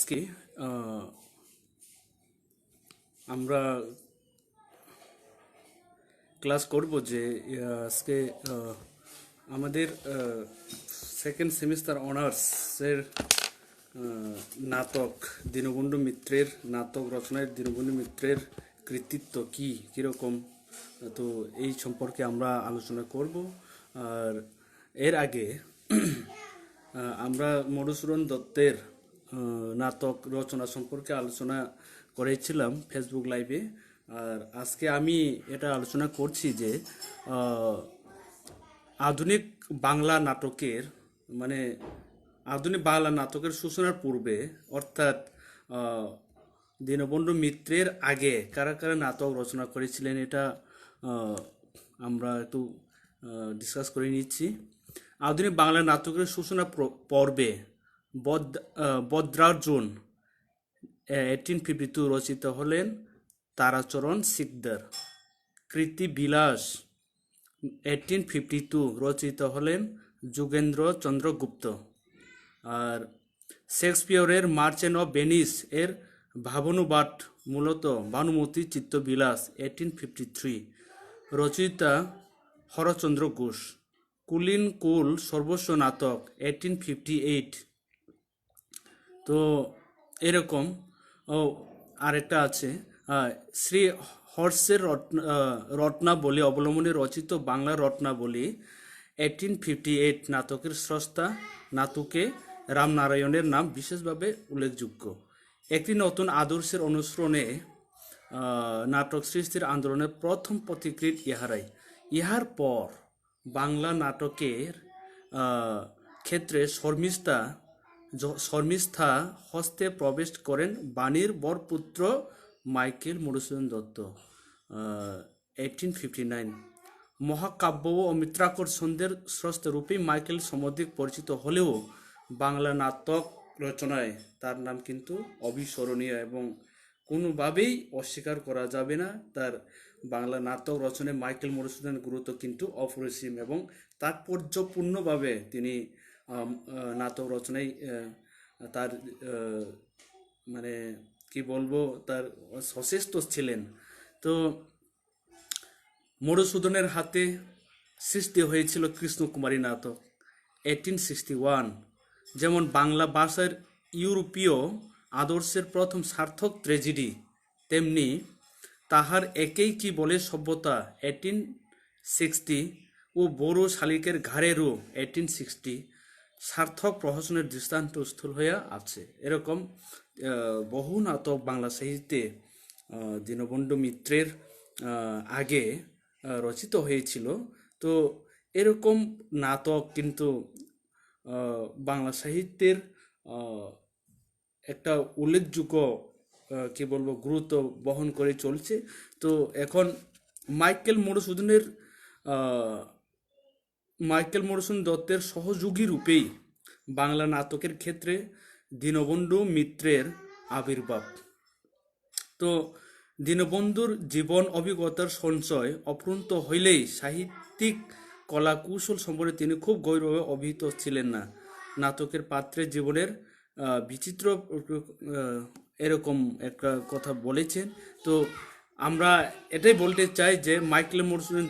আজকে আহ, আমরা ক্লাস করব যে আজকে আমাদের সেকেন্ড সেমিস্টার অনার্সের নাটক দীনবন্ধু মিত্রের নাটক রচনায় দীনবন্ধু মিত্রের কৃতিত্ব কি কীরকম, তো এই সম্পর্কে আমরা আলোচনা করব। আর এর আগে আমরা মধুসূদন দত্তের নাটক রচনা সম্পর্কে আলোচনা করেছিলাম ফেসবুক লাইভে। আর আজকে আমি এটা আলোচনা করছি যে আহ, আধুনিক বাংলা নাটকের মানে আধুনিক বাংলা নাটকের সূচনার পূর্বে, অর্থাৎ আহ, দীনবন্ধু মিত্রের আগে কারা কারা নাটক রচনা করেছিলেন এটা আহ, আমরা একটু ডিসকাস করে নিচ্ছি। আধুনিক বাংলা নাটকের সূচনা পর্বে বদ্রার্জুন 1852 রচিত হলেন তারাচরণ শিকদার। কৃতিবিলাস 1852 রচিত হলেন যোগেন্দ্র চন্দ্রগুপ্ত। আর শেক্সপিয়রের মার্চেন্ট অফ ভেনিস এর ভাবানুবাদ মূলত ভানুমতী চিত্তবিলাস 1853 রচয়িতা হরচন্দ্র ঘোষ। কুলীন কুল সর্বস্ব নাটক 1858। তো এরকম ও আরেকটা আছে শ্রী হর্ষের রত্নাবলী অবলম্বনে রচিত বাংলা রত্নাবলী 1858 নাটকের স্রষ্টা নাটকে রামনারায়ণের নাম বিশেষভাবে উল্লেখযোগ্য। একটি নতুন আদর্শের অনুসরণে নাটক সৃষ্টির আন্দোলনের প্রথম পথিকৃৎ ইহারাই। ইহার পর বাংলা নাটকের ক্ষেত্রে শর্মিষ্ঠা হস্তে প্রবেশ করেন বাণীর বরপুত্র মাইকেল মধুসূদন দত্ত 1859। মহাকাব্য ও অমিত্রাকর ছন্দের স্রষ্টারূপেই মাইকেল সমধিক পরিচিত হলেও বাংলা নাটক রচনায় তার নাম কিন্তু অবিস্মরণীয় এবং কোনোভাবেই অস্বীকার করা যাবে না। তার বাংলা নাটক রচনায় মাইকেল মধুসূদনের গুরুত্ব কিন্তু অপরিসীম এবং তাৎপর্যপূর্ণভাবে তিনি নাটক রচনায় তার মানে কি বলবো, তার সচেষ্ট ছিলেন। তো মধুসূদনের হাতে সৃষ্টি হয়েছিল কৃষ্ণকুমারী নাটক 1861, যেমন বাংলা ভাষার ইউরোপীয় আদর্শের প্রথম সার্থক ট্র্যাজেডি, তেমনি তাহার একেই কি বলে সভ্যতা 1860 ও বড়ো শালিকের ঘাড়েরও 1860 সার্থক প্রহসনের দৃষ্টান্তস্থল হইয়া আছে। এরকম বহু নাটক বাংলা সাহিত্যে দীনবন্ধু মিত্রের আগে রচিত হয়েছিল। তো এরকম নাটক কিন্তু বাংলা সাহিত্যের একটা উল্লেখযোগ্য কি বলবো গুরুত্ব বহন করে চলছে। তো এখন মাইকেল মধুসূদন দত্তের সহযোগী রূপেই বাংলা নাটকের ক্ষেত্রে দীনবন্ধু মিত্রের আবির্ভাব। তো দীনবন্ধুর জীবন অভিজ্ঞতার সঞ্চয় অফুরন্ত হইলেই সাহিত্যিক কলা কৌশল সম্পর্কে তিনি খুব গৌরবে অভিহিত ছিলেন না। নাটকের পাত্রের জীবনের বিচিত্র এরকম একটা কথা বলেছেন। তো আমরা এটাই বলতে চাই যে মাইকেল মধুসূদন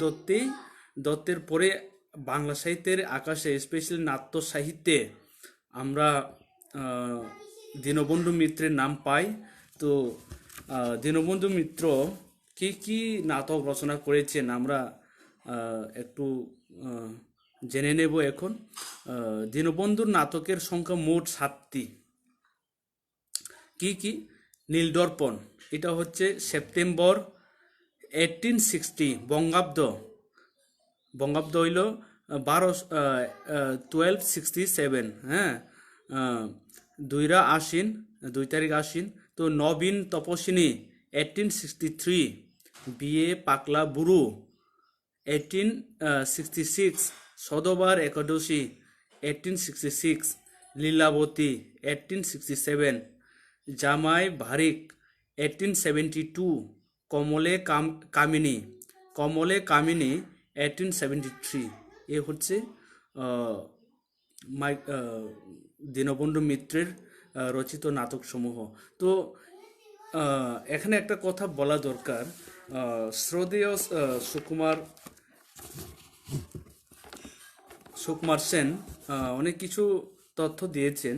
দত্তের পরে বাংলা সাহিত্যের আকাশে স্পেশালি নাট্য সাহিত্যে আমরা দীনবন্ধু মিত্রের নাম পাই। তো দীনবন্ধু মিত্র কি কি নাটক রচনা করেছেন আমরা একটু জেনে নেব এখন। দীনবন্ধুর নাটকের সংখ্যা মোট 7টি। কি কি? নীলদর্পণ, এটা হচ্ছে সেপ্টেম্বর 1860 বঙ্গাব্দ হইল 1267। হ্যাঁ, 2 তারিখ আশ্বিন। তো নবীন তপস্বিনী 1863। বিয়ে পাকলা বুড়ো 1866। সদবার একাদশী 1866। লীলাবতী 1867। জামাই ভারিক 1872। কমলে কামিনী 1873। এ হচ্ছে দীনবন্ধু মিত্রের রচিত নাটকসমূহ। তো এখানে একটা কথা বলা দরকার, শ্রদ্ধেয় সুকুমার সেন অনেক কিছু তথ্য দিয়েছেন।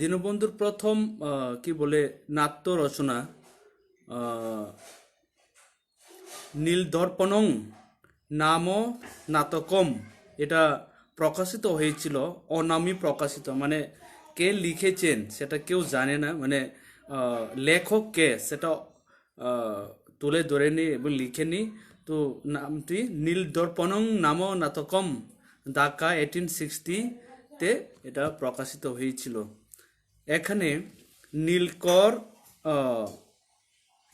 দীনবন্ধুর প্রথম কি বলে নাট্য রচনা নীলদর্পণং নাম নাটকম, এটা প্রকাশিত হয়েছিল, অনামী প্রকাশিত, মানে কে লিখেছেন সেটা কেউ জানে না, মানে লেখক কে সেটা তুলে ধরেনি এবং লিখেনি। তো নামটি নীলদর্পণং নাম নাটকম, ঢাকা 1860-তে এটা প্রকাশিত হয়েছিল। এখানে নীলকর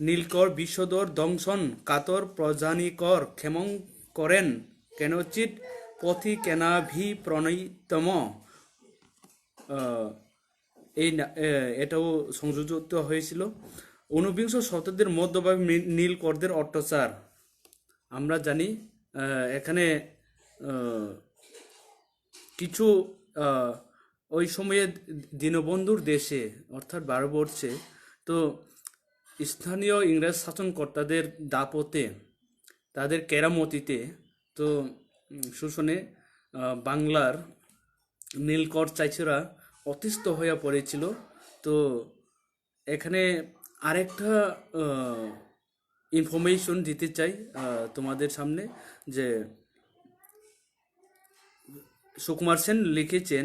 নীলকর বিষদর দংশন কাতর প্রজানিকর ক্ষেমং করেন কেনচিৎ পথি কেনাভি প্রণয়তম, এটাও সংযোজিত হয়েছিল। ঊনবিংশ শতাব্দীর মধ্যভাগে নীলকরদের অত্যাচার আমরা জানি। এখানে কিছু ওই সময়ে দীনবন্ধুর দেশে অর্থাৎ ভারতবর্ষে তো স্থানীয় ইংরেজ শাসনকর্তাদের দাপতে, তাদের কেরামতিতে, তো শোষণে বাংলার নীলকর চাষিরা অতিষ্ঠ হয়ে পড়েছিল। তো এখানে আরেকটা ইনফরমেশন দিতে চাই তোমাদের সামনে, যে সুকুমার সেন লিখেছেন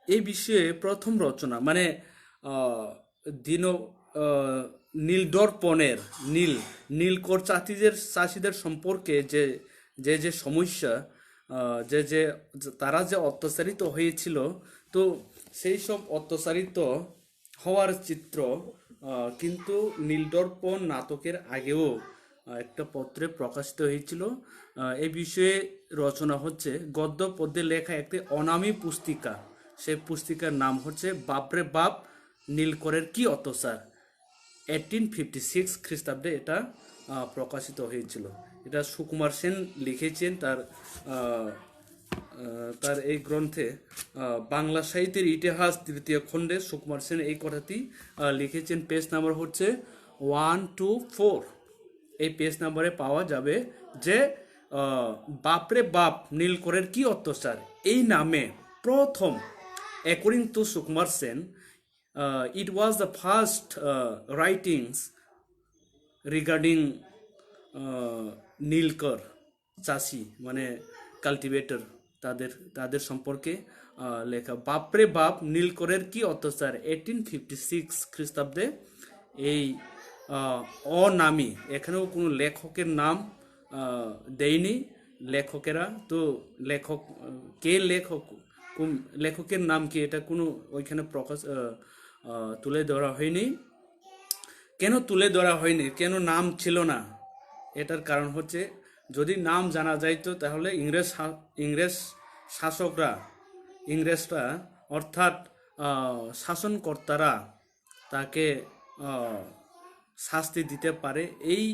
এই বিষয়ে প্রথম রচনা, মানে দীন নীলদর্পণের নীলকর চাষিদের সম্পর্কে যে যে যে সমস্যা, যে তারা যে অত্যাচারিত হয়েছিল, তো সেই সব অত্যাচারিত হওয়ার চিত্র কিন্তু নীলদর্পণ নাটকের আগেও একটা পত্রে প্রকাশিত হয়েছিল। এই বিষয়ে রচনা হচ্ছে গদ্য পদ্যে লেখা একটি অনামী পুস্তিকা। সেই পুস্তিকার নাম হচ্ছে বাপরে বাপ নীলকরের কি অত্যাচার। 1856 খ্রিস্টাব্দে এটা প্রকাশিত হয়েছিল। এটা সুকুমার সেন লিখেছেন তার এই গ্রন্থে, বাংলা সাহিত্যের ইতিহাস তৃতীয় খণ্ডে সুকুমার সেন এই কথাটি লিখেছেন। পেজ নাম্বার হচ্ছে 124। এই পেজ নাম্বারে পাওয়া যাবে যে বাপরে বাপ নীলকরের কি অত্যাচার এই নামে প্রথম, according to Sukumar Sen, it was the first writings regarding নীলকর চাষি, মানে কাল্টিভেটর, তাদের সম্পর্কে লেখা বাপরে বাপ নীলকরের কি অত্যাচার 1856 খ্রিস্টাব্দে এই অনামী, এখানেও কোনো লেখকের নাম দেয়নি লেখকেরা। তো লেখক কে, লেখকের নাম কি, এটা কোনো ওইখানে প্রকাশ তুলে ধরা হয়নি। কেন তুলে ধরা হয়নি, কেন নাম ছিল না, এটার কারণ হচ্ছে যদি নাম জানা যাইতো তাহলে ইংরেজরা অর্থাৎ শাসনকর্তারা তাকে শাস্তি দিতে পারে। এই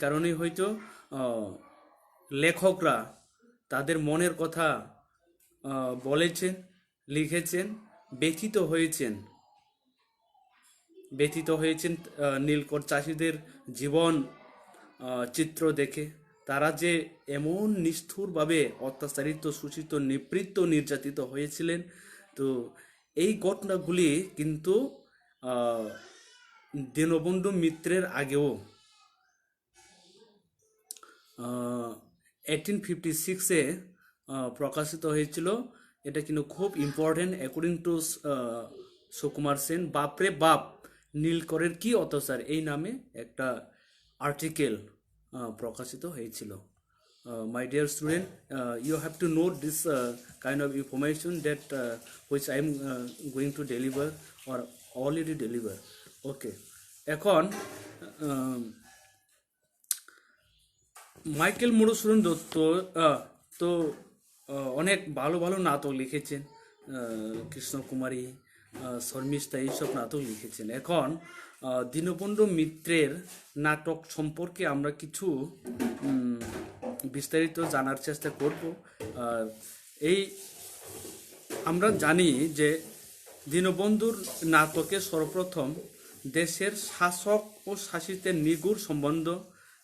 কারণেই হয়তো লেখকরা তাদের মনের কথা বলেছেন, লিখেছেন, ব্যথিত হয়েছেন নীলকর চাষিদের জীবন চিত্র দেখে। তারা যে এমন নিষ্ঠুরভাবে অত্যাচারিত, শোষিত, নিপীড়িত, নির্যাতিত হয়েছিলেন, তো এই ঘটনাগুলি কিন্তু দীনবন্ধু মিত্রের আগেও 1856-এ প্রকাশিত হয়েছিল। এটা কিন্তু খুব important. According to Sukumar Sen, বাপরে বাপ নীলকরের কি অত্যাচার এই নামে একটা আর্টিকেল প্রকাশিত হয়েছিল। My dear student, you have to note this kind of information that which I am going to deliver or already deliver. Okay, এখন মাইকেল মধুসূদন দত্ত তো অনেক ভালো ভালো নাটক লিখেছেন, কৃষ্ণকুমারী, শর্মিষ্ঠা, এইসব নাটক লিখেছেন। এখন দীনবন্ধু মিত্রের নাটক সম্পর্কে আমরা কিছু বিস্তারিত জানার চেষ্টা করব। এই আমরা জানি যে দীনবন্ধুর নাটকে সর্বপ্রথম দেশের শাসক ও শাসিতের নিগুড় সম্বন্ধ,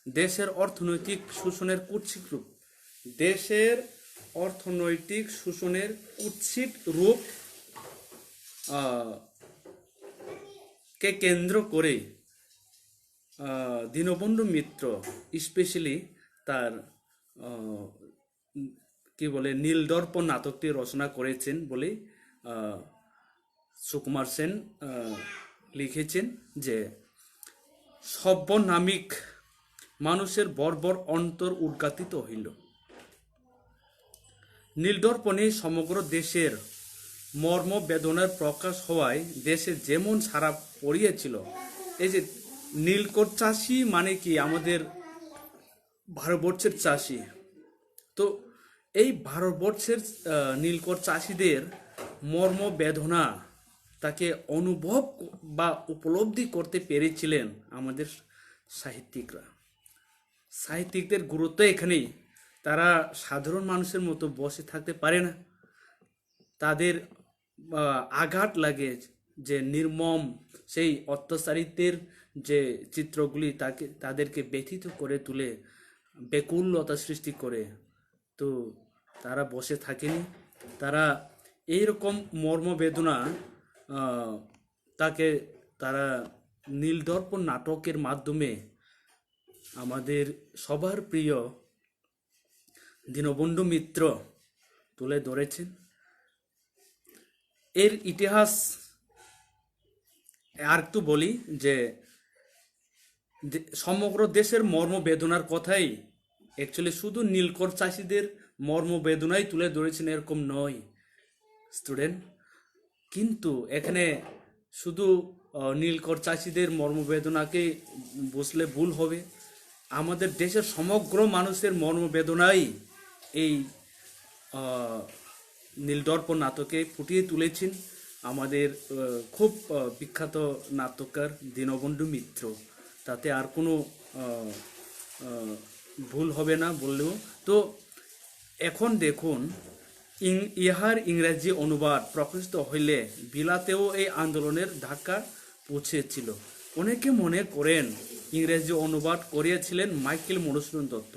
দেশের অর্থনৈতিক শোষণের কুৎসিত রূপ, দেশের অর্থনৈতিক শোষণের কুৎসিত রূপ কে কেন্দ্র করে দীনবন্ধু মিত্র স্পেশালি তার কি বলে নীলদর্পণ নাটকটি রচনা করেছেন বলে সুকুমার সেন লিখেছেন যে সর্বনামিক মানুষের বর্বর অন্তর উদ্ঘাটিত হইল। নীলদর্পণে সমগ্র দেশের মর্ম বেদনার প্রকাশ হওয়ায় দেশে যেমন সারা পড়িয়েছিল। এই যে নীলকর চাষি মানে কি আমাদের ভারতবর্ষের চাষি, তো এই ভারতবর্ষের নীলকর চাষিদের মর্ম বেদনা তাকে অনুভব বা উপলব্ধি করতে পেরেছিলেন আমাদের সাহিত্যিকরা। সাহিত্যিকদের গুরুত্ব এখানেই, তারা সাধারণ মানুষের মতো বসে থাকতে পারে না, তাদের আঘাত লাগে যে নির্মম সেই অত্যাচারিতের যে চিত্রগুলি তাদেরকে ব্যথিত করে তুলে, বেকুলতা সৃষ্টি করে। তো তারা বসে থাকেনি, তারা এইরকম মর্মবেদনা তারা নীলদর্পণ নাটকের মাধ্যমে আমাদের সবার প্রিয় দীনবন্ধু মিত্র তুলে ধরেছেন। এর ইতিহাস আর একটু বলি যে সমগ্র দেশের মর্মবেদনার কথাই অ্যাকচুয়ালি শুধু নীলকর চাষিদের মর্মবেদনাই তুলে ধরেছেন এরকম নয় স্টুডেন্ট, কিন্তু এখানে শুধু নীলকর চাষিদের মর্মবেদনাকে বুঝলে ভুল হবে। আমাদের দেশের সমগ্র মানুষের মর্মবেদনাই এই নীলদর্পণ নাটকে ফুটিয়ে তুলেছেন আমাদের খুব বিখ্যাত নাট্যকার দীনবন্ধু মিত্র। তাতে আর কোনো ভুল হবে না বললেও। তো এখন দেখুন, ইহার ইংরেজি অনুবাদ প্রকাশিত হইলে বিলাতেও এই আন্দোলনের ধাক্কা পৌঁছেছিল। অনেকে মনে করেন ইংরেজি অনুবাদ করিয়েছিলেন মাইকেল মধুসূদন দত্ত।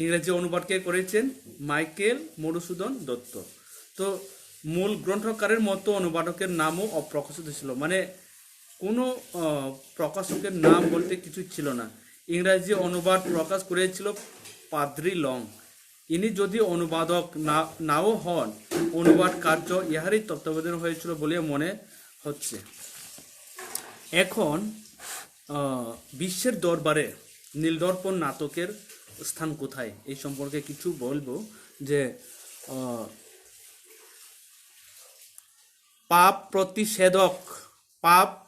ইংরেজি অনুবাদ কে করেছেন? মাইকেল মধুসূদন দত্ত। তো মূল গ্রন্থকারের মতো অনুবাদকের নামও অপ্রকাশিত ছিল, মানে কোনো প্রকাশকের নাম বলতে কিছু ছিল না। ইংরেজি অনুবাদ প্রকাশ করেছিল পাদ্রি লং। ইনি যদি অনুবাদক নাও হন, অনুবাদ কার্য ইহারই তত্ত্বাবধানে হয়েছিল বলে মনে হচ্ছে। এখন বিশ্বের দরবারে নীলদর্পণ নাটকের স্থান কোথায় এই সম্পর্কে কিছু বলবো। যে পাপ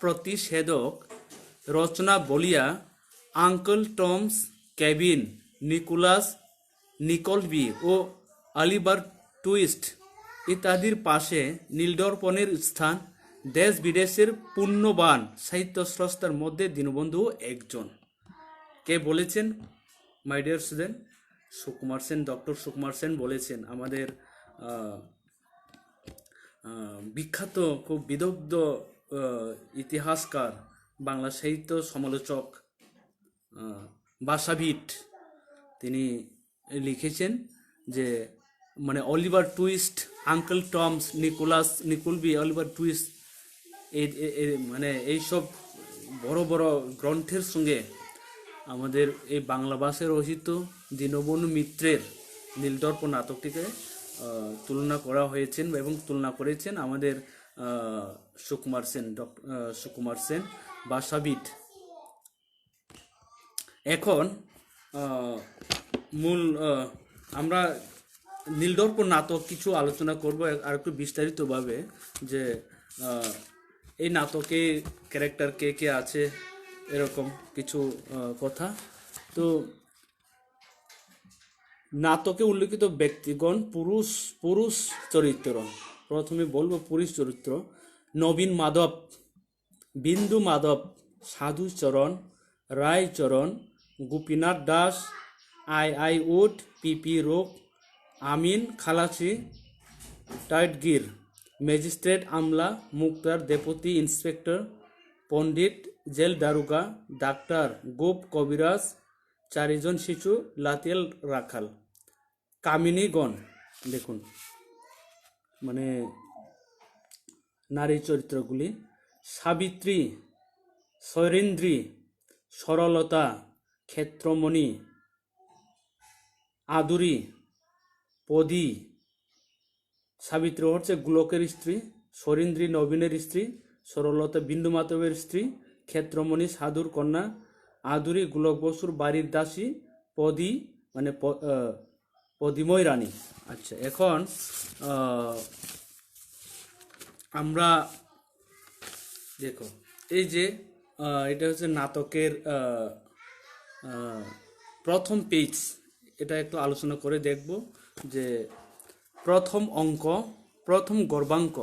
প্রতিষেধক রচনা বলিয়া আঙ্কেল টমস কেবিন, নিকোলাস নিকলবি ও অলিভার টুইস্ট ইত্যাদির পাশে নীলদর্পণের স্থান। দেশ বিদেশের পুণ্যবান সাহিত্য স্রষ্টার মধ্যে দীনবন্ধু একজন। কে বলেছেন মাই dear student? Sukumar Sen, doctor Sukumar Sen বলেছেন। আমাদের বিখ্যাত খুব বিদগ্ধ ইতিহাসকার, বাংলা সাহিত্য সমালোচক, ভাষাবিদ, তিনি লিখেছেন যে মানে Oliver Twist, Uncle Tom's, Nicholas Nickleby, Oliver Twist মানে এইসব বড় বড় গ্রন্থের সঙ্গে আমাদের এই বাংলা ভাষায় রচিত দীনবন্ধু মিত্রের নীলদর্পণ নাটকটিকে তুলনা করা হয়েছেন এবং তুলনা করেছেন আমাদের সুকুমার সেন ভাষাবিদ। এখন মূল আমরা নীলদর্পণ নাটক কিছু আলোচনা করব আর একটু বিস্তারিতভাবে, যে এই নাটকে ক্যারেক্টার কে কে আছে, এরকম কিছু কথা। তো নাটকে উল্লেখিত ব্যক্তিগণ পুরুষ চরিত্র। প্রথমে বলবো পুরুষ চরিত্র: নবীন মাধব, বিন্দু মাধব, সাধুচরণ রায়চরণ, গোপীনাথ দাস, আই উড, পিপি রোগ, আমিন খালাসি, টাইটগির, ম্যাজিস্ট্রেট আমলা, মুক্তার, ডেপুটি ইন্সপেক্টর, পণ্ডিত, জেল দারোগা, ডাক্তার, গোপ, কবিরাজ, চারিজন শিশু, লাতিয়াল রাখাল। কামিনীগণ, দেখুন মানে নারী চরিত্রগুলি: সাবিত্রী, শৈরেন্দ্রী, সরলতা, ক্ষেত্রমণি, আদুরি, পদী। সাবিত্রী হচ্ছে গোলকের স্ত্রী, শৈরেন্দ্রী নবীনের স্ত্রী, সরলতা বিন্দুমাধবের স্ত্রী, ক্ষেত্রমণি সাধুর কন্যা, আদুরি গোলক বসুর বাড়ির দাসী, পদী মানে পদিময় রানী। আচ্ছা, এখন আমরা দেখো এই যে এটা হচ্ছে নাটকের প্রথম পেজ, এটা একটু আলোচনা করে দেখব যে প্রথম অঙ্ক, প্রথম গর্বাঙ্ক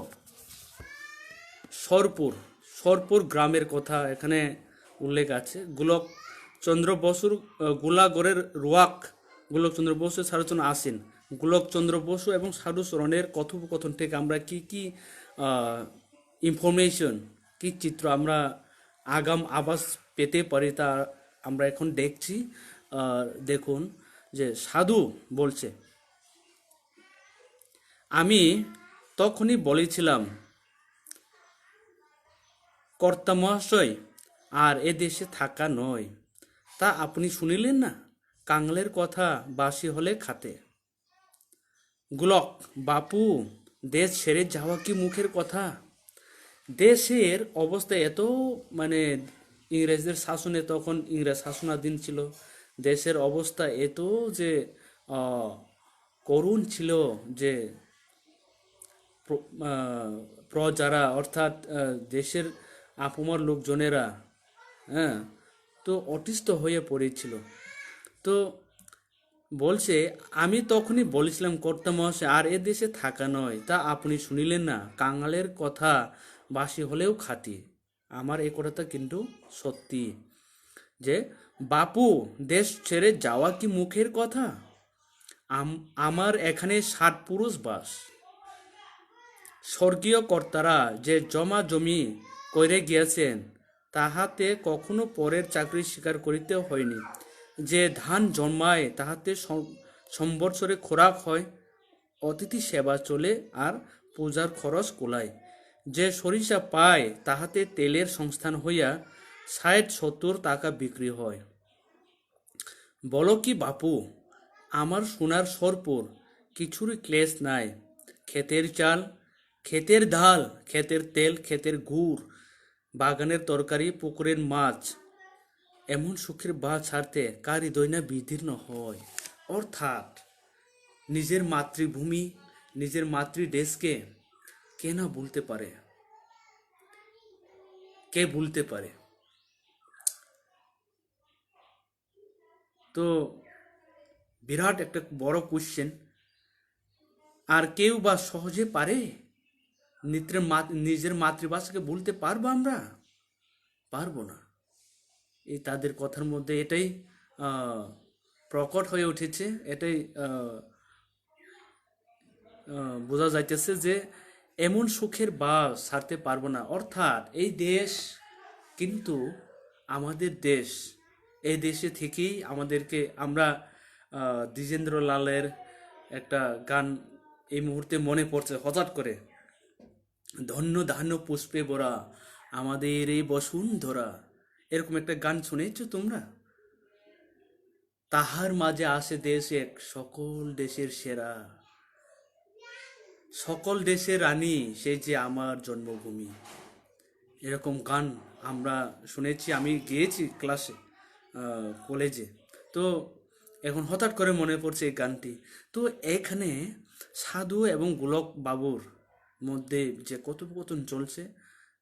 সরপুর। সরপুর গ্রামের কথা এখানে উল্লেখ আছে। গোলক চন্দ্র বসুর গোলাগড়ের রোয়াক গোলকচন্দ্র বসু সারচন আসেন। গোলকচন্দ্র বসু এবং সাধু চরণের কথোপকথন থেকে আমরা কি কি ইনফরমেশন, কি চিত্র আমরা আগাম আভাস পেতে পারি তা আমরা এখন দেখছি। দেখুন যে সাধু বলছে, আমি তখনই বলেছিলাম কর্তা মহাশয় আর এ দেশে থাকা নয়, তা আপনি শুনিলেন না? কাঙালের কথা বাসি হলে খাতে। গোলক: বাপু, দেশ ছেড়ে যাওয়া কি মুখের কথা? দেশের অবস্থা এত মানে ইংরেজদের শাসনে, তখন ইংরেজ শাসনাধীন ছিল, দেশের অবস্থা এত যে করুণ ছিল যে প্রজারা অর্থাৎ দেশের আপমার লোকজনেরা, হ্যাঁ, তো অতিষ্ঠ হয়ে পড়েছিল। তো বলছে, আমি তখনই বলেছিলাম কর্তা মহাশয় আর এ দেশে থাকা নয়, তা আপনি শুনিলেন না? কাঙালের কথা বাসি হলেও খাঁটি। আমার এই কথাটা কিন্তু সত্যি যে বাপু, দেশ ছেড়ে যাওয়া কি মুখের কথা? আমার এখানে 60 পুরুষ বাস। স্বর্গীয় কর্তারা যে জমা জমি কইরে গিয়েছেন, তাহাতে কখনো পরের চাকরি স্বীকার করিতে হয়নি। যে ধান জন্মায় তাহাতে সম্বৎসরে খোরাক হয়, অতিথি সেবা চলে আর পূজার খরচ কুলায়। যে সরিষা পায় তাহাতে তেলের সংস্থান হইয়া 60-70 টাকা বিক্রি হয়। বলো কি বাপু, আমার সোনার সরপুর কিছুরই ক্লেশ নাই। ক্ষেতের চাল, ক্ষেতের ধাল, ক্ষেতের তেল, ক্ষেতের গুড়, বাগানের তরকারি, পুকুরের মাছ, এমন সুখের বাদ ছাড়তে কার হৃদয় না বিদীর্ণ হয়। অর্থাৎ নিজের মাতৃভূমি, নিজের মাতৃদেশকে কে না ভুলতে পারে? কে ভুলতে পারে? তো বিরাট একটা বড় কোশ্চেন। আর কেউ বা সহজে পারে নিজের মাতৃভাষাকে ভুলতে পারবো আমরা? পারবো না। এই তাদের কথার মধ্যে এটাই প্রকট হয়ে উঠেছে, এটাই বোঝা যাইতেছে যে এমন সুখের বাস ছাড়তে পারবো না। অর্থাৎ এই দেশ কিন্তু আমাদের দেশ, এই দেশে থেকেই আমাদেরকে আমরা দ্বিজেন্দ্র লালের একটা গান এই মুহূর্তে মনে পড়ছে হঠাৎ করে, ধন্য ধান্য পুষ্পে ভরা আমাদের এই বসুন্ধরা। এরকম একটা গান শুনেছো তোমরা? তাহার মাঝে আসে দেশ এক, সকল দেশের সেরা, সকল দেশের রানী, সেই যে আমার জন্মভূমি। এরকম গান আমরা শুনেছি, আমি গিয়েছি ক্লাসে, কলেজে। তো এখন হঠাৎ করে মনে পড়ছে এই গানটি। তো এখানে সাধু এবং গোলক বাবুর মধ্যে যে কথোপকথন চলছে,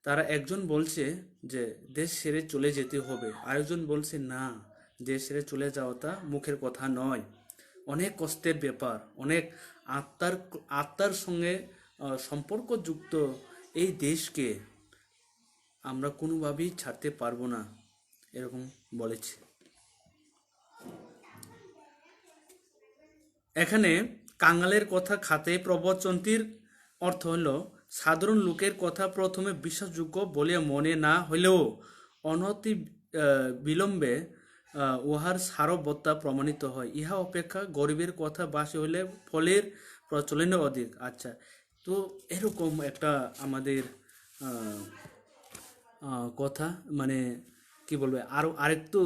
তারা একজন বলছে যে দেশ ছেড়ে চলে যেতে হবে, আরেকজন বলছে না, দেশ ছেড়ে চলে যাওয়াটা মুখের কথা নয়, অনেক কষ্টের ব্যাপার, অনেক আত্মার সঙ্গে সম্পর্কযুক্ত এই দেশকে আমরা কোনোভাবেই ছাড়তে পারবো না, এরকম বলেছে। এখানে কাঙালের কথা খাতে প্রবচনটির অর্থ হলো সাধারণ লোকের কথা প্রথমে বিশ্বাসযোগ্য বলে মনে না হলেও অনতি বিলম্বে উহার সারবত্তা প্রমাণিত হয়। ইহা অপেক্ষা গরিবের কথা বাসি হইলে ফলের প্রচলন অধিক। আচ্ছা, তো এরকম একটা আমাদের আহ, কথা, মানে কি বলবে, আরেকটু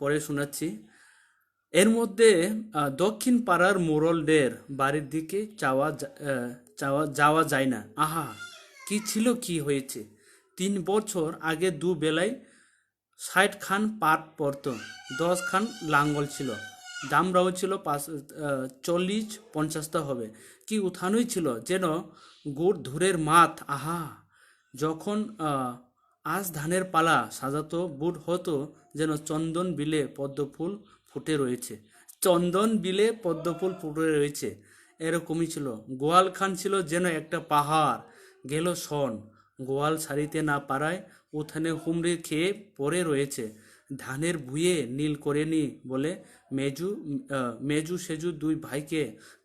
পরে শোনাচ্ছি। এর মধ্যে দক্ষিণ পাড়ার মোড়লদের বাড়ির দিকে যাওয়া যায় না। আহা, কি ছিল, কি হয়েছে! 3 বছর আগে দুবেলায় 60 খান পাট পড়তো, 10 খান লাঙ্গল ছিল, দামরাও ছিল 40-50টা হবে। কি উঠানোই ছিল, যেন গুড় ধুরের মাঠ। আহা, যখন আজ ধানের পালা সাজাতো বুট হতো যেন চন্দন বিলে পদ্মফুল ফুটে রয়েছে, চন্দন বিলে পদ্মফুল ফুটে রয়েছে, এরকমই ছিল। গোয়াল খান ছিল যেন একটা পাহাড়। গেল শন, গোয়াল ছাড়িতে না পারায় উঠানে হুমড়ি খেয়ে পড়ে রয়েছে। ধানের ভুঁয়ে নীল করেনি বলে মেজু সেজু দুই ভাইকে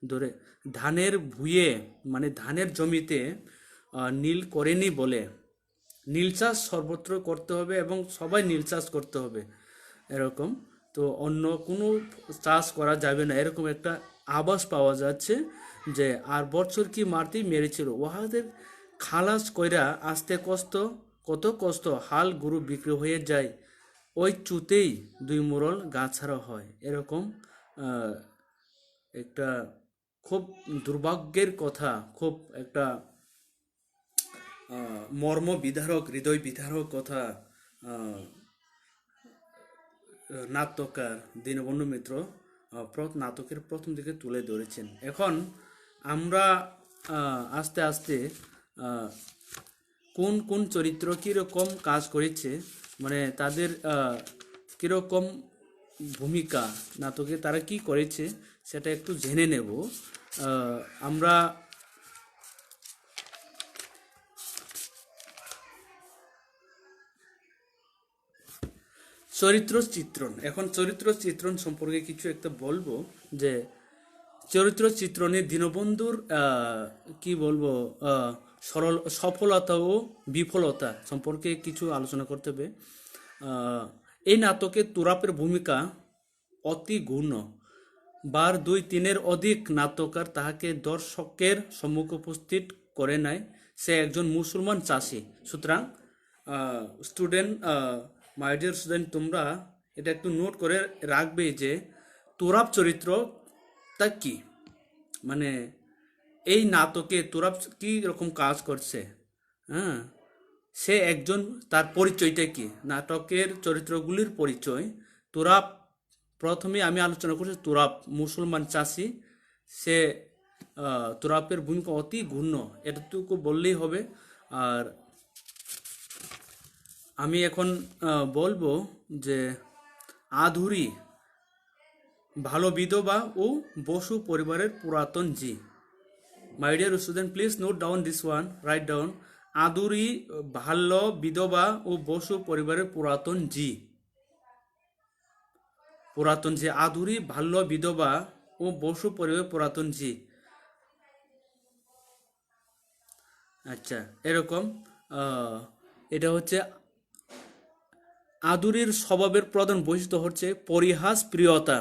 ধরে, ধানের ভুঁয়ে মানে ধানের জমিতে নীল করেনি বলে। নীল চাষ সর্বত্র করতে হবে এবং সবাই নীল চাষ করতে হবে, এরকম। তো অন্য কোনো চাষ করা যাবে না, এরকম একটা আভাস পাওয়া যাচ্ছে। যে আর বছর কি মারতেই মেরেছিল, উহাদের খালাস কইরা আসতে কত কষ্ট, হাল গরু বিক্রি হয়ে যায়, ওই চুতেই 2 মোড়ল গা ছাড়া হয়। এরকম একটা খুব দুর্ভাগ্যের কথা, খুব একটা মর্ম বিদারক, হৃদয় বিদারক কথা নাট্যকার দীনবন্ধু মিত্র নাটকের প্রথম দিকে তুলে ধরেছেন। এখন আমরা আস্তে আস্তে কোন কোন চরিত্র কীরকম কাজ করেছে, মানে তাদের কীরকম ভূমিকা নাটকে, তারা কি করেছে সেটা একটু জেনে নেব। আমরা চরিত্র চিত্রণ, এখন চরিত্র চিত্রণ সম্পর্কে কিছু একটা বলবো। যে চরিত্র চিত্রণে দীনবন্ধুর কি বলবো, সফলতা ও বিফলতা সম্পর্কে কিছু আলোচনা করতে হবে। এই নাটকে তুরাপের ভূমিকা অতি গৌণ। 2-3-এর অধিক নাট্যকার তাহাকে দর্শকের সম্মুখে উপস্থিত করে নেয়। সে একজন মুসলমান চাষি। সুতরাং স্টুডেন্ট, মাই ডিয়ার স্টুডেন্ট, তোমরা এটা একটু নোট করে রাখবে যে তুরাব চরিত্রটা কি, মানে এই নাটকে তুরাব কি রকম কাজ করছে। হ্যাঁ, সে একজন, তার পরিচয়টা কি, নাটকের চরিত্রগুলির পরিচয়। তুরাব, প্রথমে আমি আলোচনা করছি তুরাব মুসলমান চাষি। সে তুরাবের ভূমিকা অতি গৌণ, এতটুকু বললেই হবে। আর আমি এখন বলবো যে আধুরি ভালো বিধবা ও বসু পরিবারের পুরাতন জি। My dear student, please note down this one, right down. Aduri ভালো বিধবা ও বসু পরিবারের পুরাতন জি। পুরাতন জি, আদুরি ভাল্য বিধবা ও বসু পরিবারের পুরাতন জি। আচ্ছা, এরকম এটা হচ্ছে আদুরির স্বভাবের প্রধান বৈশিষ্ট্য হচ্ছে পরিহাস প্রিয়তা।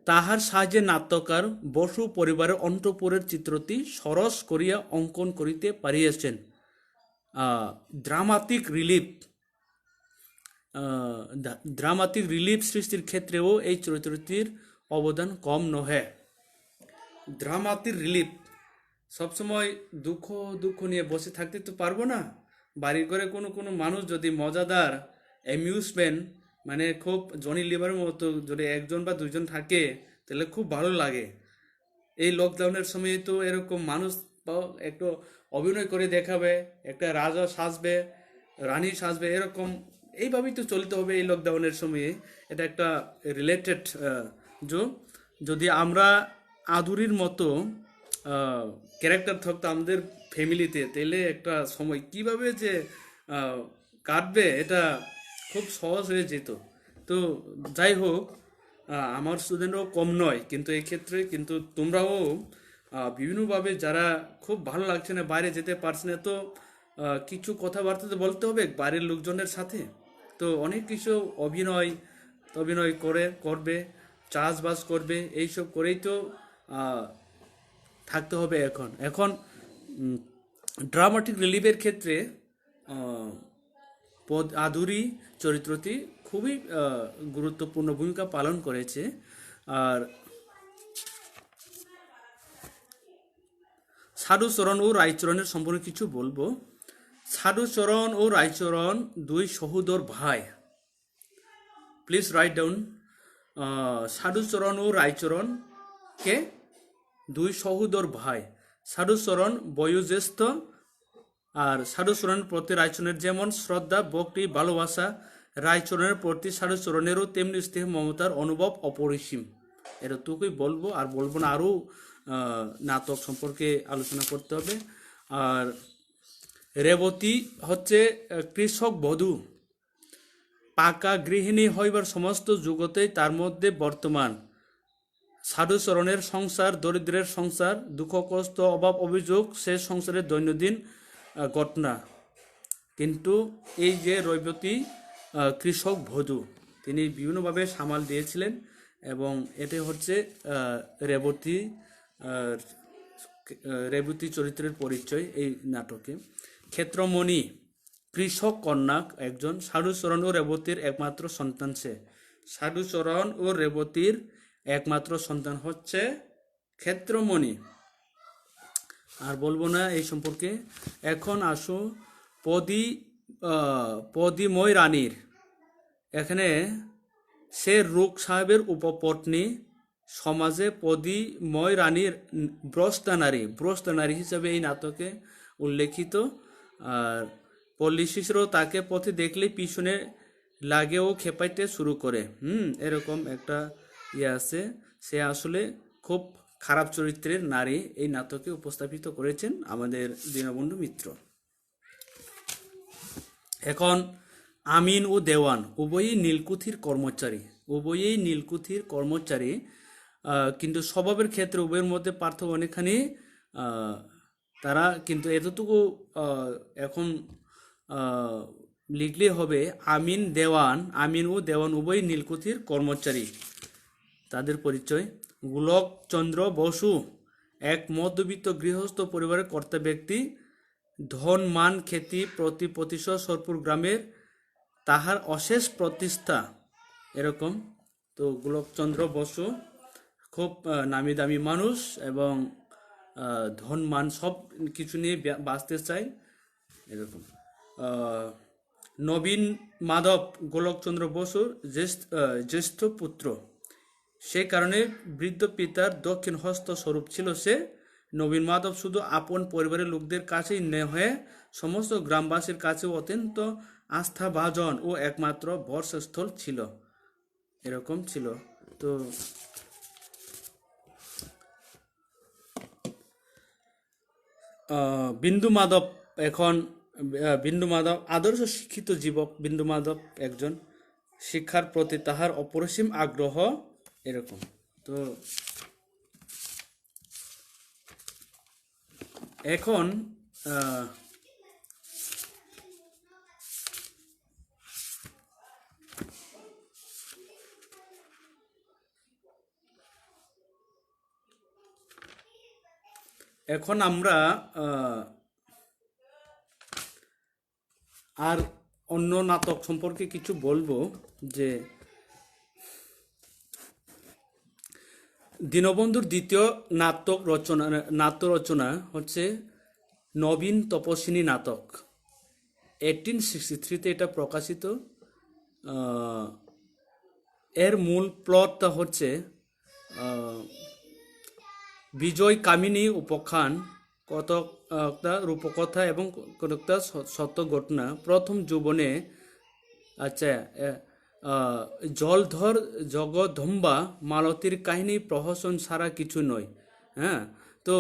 তাহার সাহায্যে নাট্যকার বসু পরিবারের অন্তঃপুরের চিত্রটি সরস করিয়া অঙ্কন করিতে পারিয়াছেন। ড্রামাটিক রিলিফ ড্রামাটিক রিলিফ সৃষ্টির ক্ষেত্রেও এই চরিত্রটির অবদান কম নহে। ড্রামাটিক রিলিফ, সবসময় দুঃখ দুঃখ নিয়ে বসে থাকতে তো পারবো না। বাড়ির ঘরে কোনো কোনো মানুষ যদি মজাদার অ্যামিউজমেন্ট, মানে খুব জনি লিভারের মতো যদি 1জন বা 2জন থাকে তাহলে খুব ভালো লাগে। এই লকডাউনের সময় তো এরকম মানুষ একটু অভিনয় করে দেখাবে, একটা রাজা সাজবে, রানী সাজবে, এরকম এইভাবেই তো চলতে হবে এই লকডাউনের সময়ে। এটা একটা রিলেটেড যদি আমরা আদুরির মতো ক্যারেক্টার থাকতো আমাদের ফ্যামিলিতে, তাহলে একটা সময় কিভাবে যে কাটবে এটা খুব সহজ হয়ে যেত। তো যাই হোক, আমার স্টুডেন্টও কম নয় কিন্তু এই ক্ষেত্রে, কিন্তু তোমরাও বিভিন্নভাবে যারা খুব ভালো লাগছে না, বাইরে যেতে পারছে না, তো কিছু কথাবার্তা তো বলতে হবে বাইরের লোকজনের সাথে। তো অনেক কিছু অভিনয় অভিনয় করবে, চাষবাস করবে, এইসব করেই তো আহ, থাকতে হবে। এখন এখন ড্রামাটিক রিলিফের ক্ষেত্রে আহ, আদুরি চরিত্রটি খুবই গুরুত্বপূর্ণ ভূমিকা পালন করেছে। আর সাধুচরণ ও রায়চরণের সম্পর্কে কিছু বলবো। সাধুচরণ ও রায়চরণ দুই সহোদর ভাই। Please right down. সাধুচরণ ও রায়চরণ কে দুই সহোদর ভাই। সাধুচরণ বয়োজ্যেষ্ঠ, আর সাধুচরণের প্রতি রায়চরণের যেমন শ্রদ্ধা, ভক্তি, ভালোবাসা, রায়চরণের প্রতি সাধুচরণেরও তেমনি স্নেহ মমতার অনুভব অপরিসীম। এতটুকুই বলবো, আর বলবো না। আরও নাটক সম্পর্কে আলোচনা করতে হবে। আর রেবতী হচ্ছে কৃষক বধূ, পাকা গৃহিণী হইবার সমস্ত যুগতেই তার মধ্যে বর্তমান। সাধুচরণের সংসার দরিদ্রের সংসার, দুঃখ কষ্ট অভাব অভিযোগ সে সংসারের দৈনন্দিন ঘটনা। কিন্তু এই যে রেবতী কৃষক বধূ, তিনি বিভিন্নভাবে সামাল দিয়েছিলেন, এবং এতে হচ্ছে রেবতী রেবতী চরিত্রের পরিচয় এই নাটকে। ক্ষেত্রমণি কৃষক কন্যা একজন। সাধুচরণ ও রেবতীর একমাত্র সন্তান সে। সাধুচরণ ও রেবতীর একমাত্র সন্তান হচ্ছে ক্ষেত্রমণি। আর বলবো না এই সম্পর্কে। এখন আসো পদিময় রানীর। এখানে সে রুক সাহেবের উপপত্নী, সমাজে পদিময় রানীর ব্রস্তা নারী হিসাবে এই নাটকে উল্লেখিত। আর পল্লী শিশুরও তাকে পথে দেখলেই পিছনে লাগে ও খেপাইতে শুরু করে। এরকম একটা আছে। সে আসলে খুব খারাপ চরিত্রের নারী এই নাটকে উপস্থাপিত করেছেন আমাদের দীনবন্ধু মিত্র। এখন আমিন ও দেওয়ান উভয়ই নীলকুঠির কর্মচারী। কিন্তু স্বভাবের ক্ষেত্রে উভয়ের মধ্যে পার্থক্য অনেকখানি। তারা কিন্তু এতটুকু এখন লিখলে হবে, আমিন ও দেওয়ান উভয়ই নীলকুঠির কর্মচারী। তাদের পরিচয়: গোলকচন্দ্র বসু এক মধ্যবিত্ত গৃহস্থ পরিবারের কর্তা ব্যক্তি। ধন মান খ্যাতি প্রতিশত সোরপুর গ্রামের তাহার অশেষ প্রতিষ্ঠা। এরকম। তো গোলকচন্দ্র বসু খুব নামি দামি মানুষ, এবং ধন মান সব কিছু নিয়ে বাঁচতে চায়, এরকম। নবীন মাধব গোলকচন্দ্র বসুর জ্যেষ্ঠ পুত্র। সে কারণে বৃদ্ধ পিতার দক্ষিণ হস্ত স্বরূপ ছিল সে। নবীন মাধব শুধু আপন পরিবারের লোকদের কাছেই হয়ে সমস্ত গ্রামবাসীর কাছেও অত্যন্ত আস্থাভাজন ও একমাত্র ভরসাস্থল ছিল। এরকম ছিল। তো বিন্দু মাধব আদর্শ শিক্ষিত যুবক। বিন্দু মাধব একজন, শিক্ষার প্রতি তাহার অপরিসীম আগ্রহ। এরকম। তো এখন আমরা আর অন্য নাটক সম্পর্কে কিছু বলবো। যে দীনবন্ধুর দ্বিতীয় নাট্য রচনা হচ্ছে নবীন তপস্বিনী নাটক। 1863-তে এটা প্রকাশিত। এর মূল প্লটটা হচ্ছে বিজয় কামিনী উপাখ্যান, কতকটা রূপকথা এবং কতকটা সত্য ঘটনা। প্রথম যৌবনে জলধর জগদম্বা মালতীর কাহিনী প্রহসন ছাড়া কিছু নয়। হ্যাঁ, তো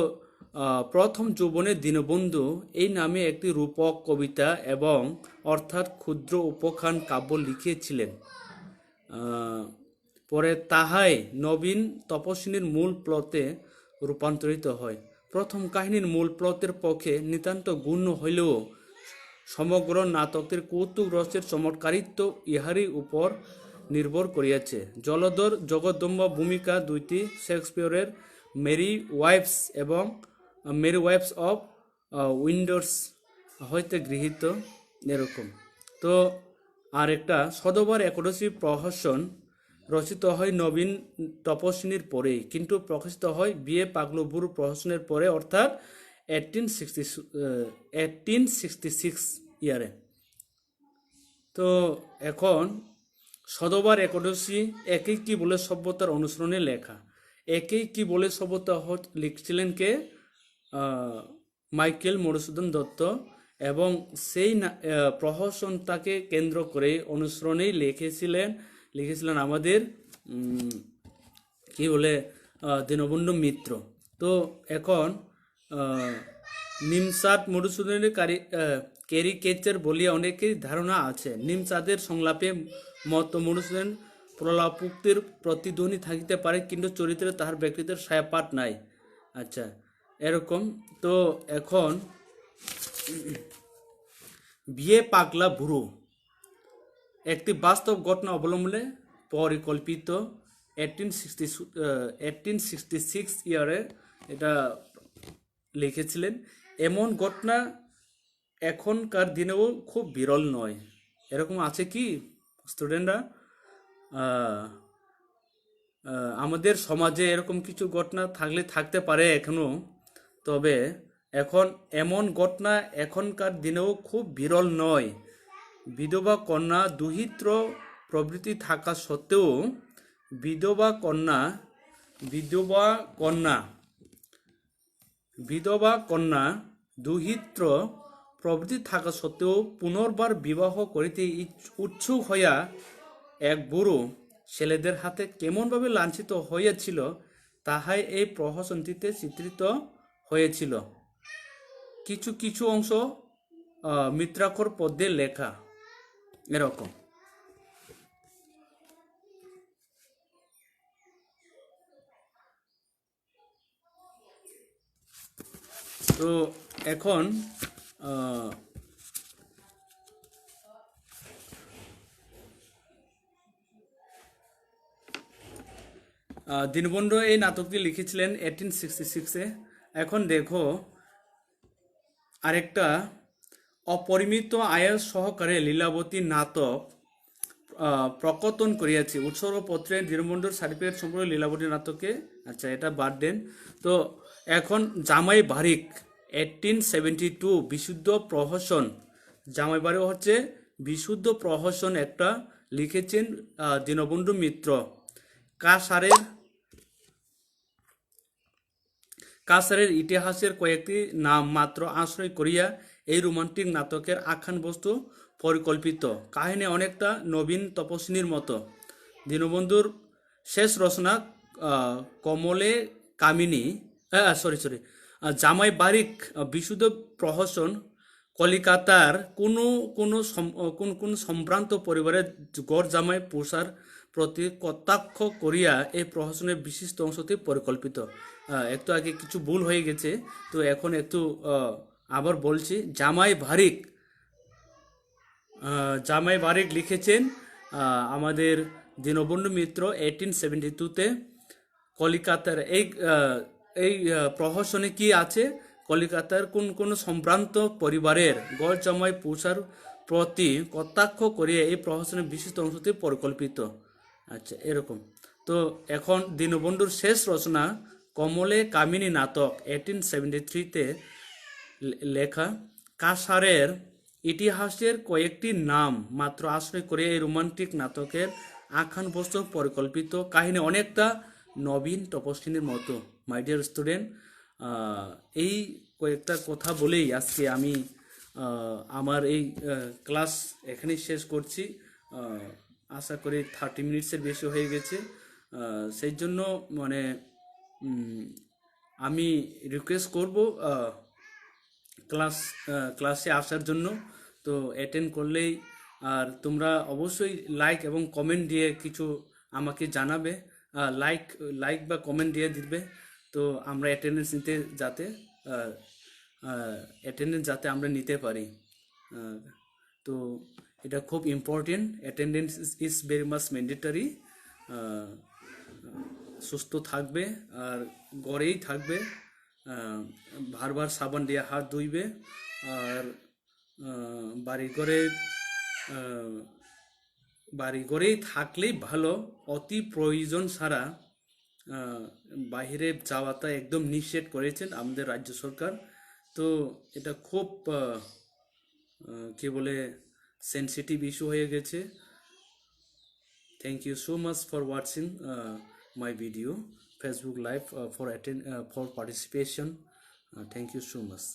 প্রথম যৌবনে দীনবন্ধু এই নামে একটি রূপক কবিতা এবং অর্থাৎ ক্ষুদ্র উপাখ্যান কাব্য লিখিয়েছিলেন। পরে তাহাই নবীন তপস্বিনীর মূল প্লটে রূপান্তরিত হয়। প্রথম কাহিনীর মূল প্লটের পক্ষে নিতান্ত গৌণ হইলেও সমগ্র নাটকের কৌতুক রসের চমৎকারিত্ব ইহারই উপর নির্ভর করিয়াছে। জলধর জগদম্বা ভূমিকা দুইটি শেক্সপিয়রের মেরি ওয়াইফস অফ উইন্ডোর্স হইতে গৃহীত এরকম। তো আর একটা সদবার একাদশী প্রহসন রচিত হয় নবীন তপস্বিনীর পরেই, কিন্তু প্রকাশিত হয় বিএ পাগলুবুর প্রহসনের পরে, অর্থাৎ 1866 ইয়ারে। তো এখন সদবার একাদশী একই কি বলে সভ্যতার অনুসরণে লেখা। একই কি বলে সভ্যতা লিখছিলেন কে? মাইকেল মধুসূদন দত্ত, এবং সেই প্রহসনটাকে কেন্দ্র করে অনুসরণেই লিখেছিলেন আমাদের কি বলে দীনবন্ধু মিত্র। তো এখন নিমচাঁদ মধুসূদনের ক্যারিকেচার বলিয়া অনেকের ধারণা আছে। নিমচাঁদের সংলাপে মত মধুসূদন প্রলাপোক্তির প্রতিধ্বনি থাকিতে পারে, কিন্তু চরিত্রে তাহার ব্যক্তিত্বের ছায়াপাত নাই। আচ্ছা, এরকম। তো এখন বিয়ে পাগলা বুড়ো একটি বাস্তব ঘটনা অবলম্বনে পরিকল্পিত 1866 ইয়ারে এটা লিখেছিলেন। এমন ঘটনা এখনকার দিনেও খুব বিরল নয়। এরকম আছে কি স্টুডেন্টরা? আমাদের সমাজে এরকম কিছু ঘটনা থাকতে পারে এখনো, তবে এখন এমন ঘটনা এখনকার দিনেও খুব বিরল নয়। বিধবা কন্যা দুহিত্র প্রভৃতি থাকা সত্ত্বেও বিধবা দুহিত্র প্রভৃতি থাকা সত্ত্বেও পুনর্বার বিবাহ করিতে উৎসুক হইয়া এক বুড়ো ছেলেদের হাতে কেমনভাবে লাঞ্ছিত হইয়াছিল, তাহাই এই প্রহসনটিতে চিত্রিত হয়েছিল। কিছু কিছু অংশ মিত্রাক্ষর পদ্যে লেখা এরকম। তো এখন দীনবন্ধু এই নাটকটি লিখেছিলেন 1866-এ। এখন দেখো আরেকটা অপরিমিত আয়ের সহকারে লীলাবতী নাটক প্রকটন করিয়াছে উৎসর্গপত্রে দীনবন্ধুর সার্টিফিকেট সম্পর্কে লীলাবতী নাটকে। আচ্ছা, এটা বাদ দেন। তো এখন জামাই বারিক 1872 বিশুদ্ধ প্রহসন। জামাই বারিক হচ্ছে বিশুদ্ধ প্রহসন একটা লিখেছেন দীনবন্ধু মিত্র। কাছাড়ের ইতিহাসের কয়েকটি নাম মাত্র আশ্রয় করিয়া এই রোমান্টিক নাটকের আখ্যান বস্তু পরিকল্পিত। কাহিনী অনেকটা নবীন তপস্বিনীর মতো। দীনবন্ধুর শেষ রচনা কমলে কামিনী জামাই বারিক বিশুদ্ধ প্রহসন কলিকাতার কোন সম্ভ্রান্ত পরিবারের গড় জামাই পোষার প্রতি কটাক্ষ করিয়া এই প্রহসনের বিশিষ্ট অংশটি পরিকল্পিত। একটু আগে কিছু ভুল হয়ে গেছে, তো এখন একটু আবার বলছি। জামাই বারিক লিখেছেন আমাদের দীনবন্ধু মিত্র 1872-তে। কলিকাতার এই প্রহসনে কি আছে? কলিকাতার কোন সম্ভ্রান্ত পরিবারের গড় জামাই পোষার প্রতি কটাক্ষ করিয়া এই প্রহসনের বিশিষ্ট অংশটি পরিকল্পিত। আচ্ছা, এরকম। তো এখন দীনবন্ধুর শেষ রচনা কমলে কামিনী নাটক 1873-তে লেখা। কাছাড়ের ইতিহাসের কয়েকটি নাম মাত্র আশ্রয় করে এই রোমান্টিক নাটকের আখ্যান বস্তু পরিকল্পিত। কাহিনী অনেকটা নবীন তপস্বিনীর মতো। মাই ডিয়ার স্টুডেন্ট, এই কয়েকটা কথা বলেই আজকে আমি আমার এই ক্লাস এখানেই শেষ করছি। আশা করি 30 মিনিটসের বেশি হয়ে গেছে। সেই জন্য মানে আমি রিকোয়েস্ট করব ক্লাসে আসার জন্য। তো অ্যাটেন্ড করলেই, আর তোমরা অবশ্যই লাইক এবং কমেন্ট দিয়ে কিছু আমাকে জানাবে। লাইক বা কমেন্ট দিয়ে দিবে। তো আমরা অ্যাটেন্ডেন্স নিতে যাতে অ্যাটেন্ডেন্স যাতে আমরা নিতে পারি। আহ, তো এটা খুব important, attendance is very much mandatory. সুস্থ থাকবে আর ঘরেই থাকবে, বারবার সাবান দিয়ে হাত ধুইবে, আর বাড়ি ঘরে বাড়ি ঘরেই থাকলেই ভালো, অতি প্রয়োজন ছাড়া আহ, বাইরে যাওয়াটা একদম নিষেধ করেছেন আমাদের রাজ্য সরকার। তো এটা খুব কি বলে সেনসিটিভ ইস্যু হয়ে গেছে। Thank you so much for watching my video Facebook live for participation. Thank you so much.